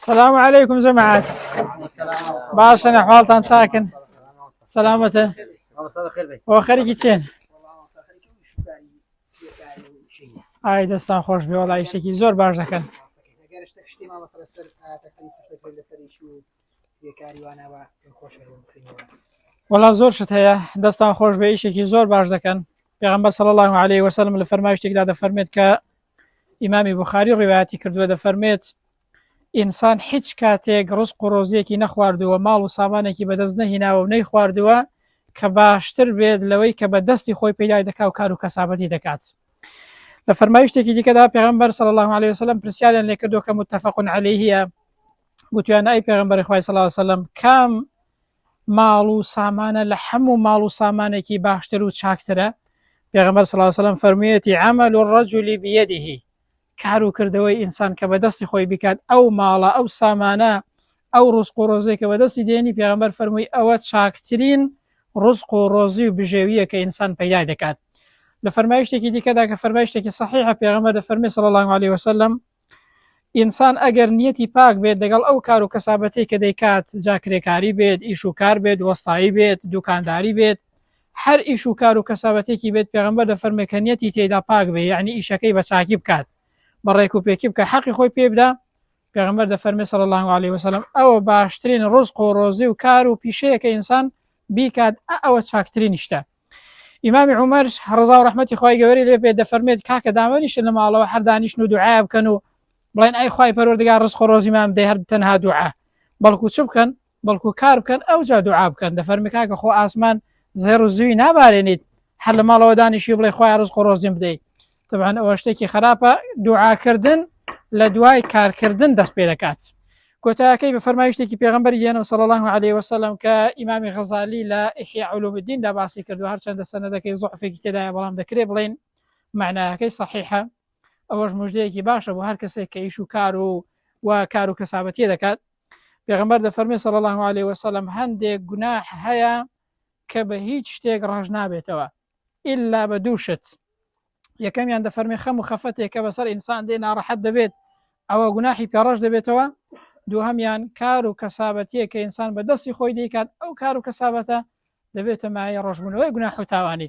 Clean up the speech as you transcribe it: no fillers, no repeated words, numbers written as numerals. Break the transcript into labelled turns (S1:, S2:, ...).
S1: السلام عليكم جماعة. باشا أحوالتان ساكن سلامته وخير كيتشين ئای دەستان خۆش بێ وەڵی شتێکی زۆر باش دەکەن. وەڵا زۆر شت هەیە دەستان خۆش بێ ئیشێکی زۆر باش دەکەن. پێغەمبەر صلی الله عليه وسلم لە فەرمایشتێکدا دەفەرمێت کە ئیمامی بوخاری ڕیواەتی کردووە، دەفەرمێت ئینسان هیچ کاتێک ڕزق و ڕۆزیەکی نەخواردووە، ماڵ و سامانێکی بەدەست نەهێناوە و نەیخواردووە کە باشتر بێت لەوەی کە بە دەستی خۆی پەیدا دەکات و کار و کەسابەتی دەکات. لە فەرمایشتێکی دیکەدا پێغەمبەر صلی الله عليه وسلم پرسیاریان لێ کردووە کە متفق عەلەیهە، گوتیان ئەی پێغەمبەری خوا صلی الله عليه وسلم کام ماڵ و سامانە لە هەموو ماڵ و سامانێکی باشتر و چاکترە؟ پێغەمبەر صلی الله عليه وسلم فەرموویەتی عەمەل الرەجولی بیەدیه، کار و کردەوەی ئینسان کە بەدەستی خۆی بکات ئەو ماڵە ئەو سامانە ئەو ڕزق و ڕۆزەی کە بەدەستی دێنی، پێغەمبەر فەرمووی ئەوە چاکترین ڕزق و ڕۆزی و بژێویە کە ئینسان پەیدا دەکات. لە فەرمایشتێکی دیکەدا کە فەرمایشتێکی صحیحە پێغەمبەر دەفەرمێت صلی الله عليه وسلم ئینسان ئەگەر نیەتی پاک بێت لەگەڵ ئەو کار و کەسابەتەی کە دەیکات، جاکرێکاری بێت، ئیش و کار بێت، وەستایی بێت، دوکانداری بێت، هەر ئیش و کار و کەسابەتێکی بێت، پێغەمبەر دەفەرمێت کە نیەتی تێیدا پاک بێت، یعنی ئیشەکەی بە چاکی بکات، بەڕێک و پێکی بکە، حەقی خۆی پێ بدا، پێغەمبەر دەفەرمێت صلی الله عليه وسلم ئەوە باشترین ڕزق و ڕۆزی و کار و پیشەیە کە ئینسان بیکات، ئەوە چاکترین شتە. ئیمامی عومەر ڕەزا و ڕەحمەتی خوای گەورەی لێ بێت دەفەرمێت کاکە دامەنیشن لە ماڵەوە هەر دانیشن و دوعا بکەن و بڵێن ئەی خوای پەروەردگار ڕزق و ڕۆزیمان بدەی، هەر تەنها دوعا، بەڵکو چ بکەن؟ بەڵکو کار بکەن، ئەوجا دوعا بکەن. دەفەرمی کاکە خۆ ئاسمان زێر و زوی نابارێنیت هەر لە ماڵەوە دانیشی بڵێ خوای ڕزق و ڕۆزیم بدەی. طبعا ئەوە شتێکی خراپە، دوعاکردن لە دوای کارکردن دەست پێ دەکات. کۆتاییەکەی بە فەرمایشتێکی پێغەمبەری دێنەوە صلی الله عليه وسلم کە ئیمامی غەزالی لە ئیحیا علوم الدین دا باسی کردو، هەرچەندە سەنەدەکەی ضعفێکی تێدایە بەڵام دەکرێت بڵێن معنایەکەی صحیحە. ئەوەش موژدەیەکی باشە بۆ هەر کەسێک کە ئیش و کار و کار و کەسابەتی دەکات. پێغەمبەر دەفەرمێت صلی الله عليه وسلم هەندێک گوناح هەیە کە بە هیچ شتێک ڕەش نابێتەوە ئیلا بە دوو شت. یەکەمیان دەفەرمێت خەم و خەفەتێک کە بەسەر ئینسان دێ ناڕەحەت دەبێت، ئەوە گوناحی پێڕەش دەبێتەوە. دووهەمیان کار و کەسابەتیە کە ئینسان بە دەستی خۆی دەیکات، ئەو کار و کەسابەتە دەبێتە مایە ڕەشبوونەوەی گوناح و تاوانی.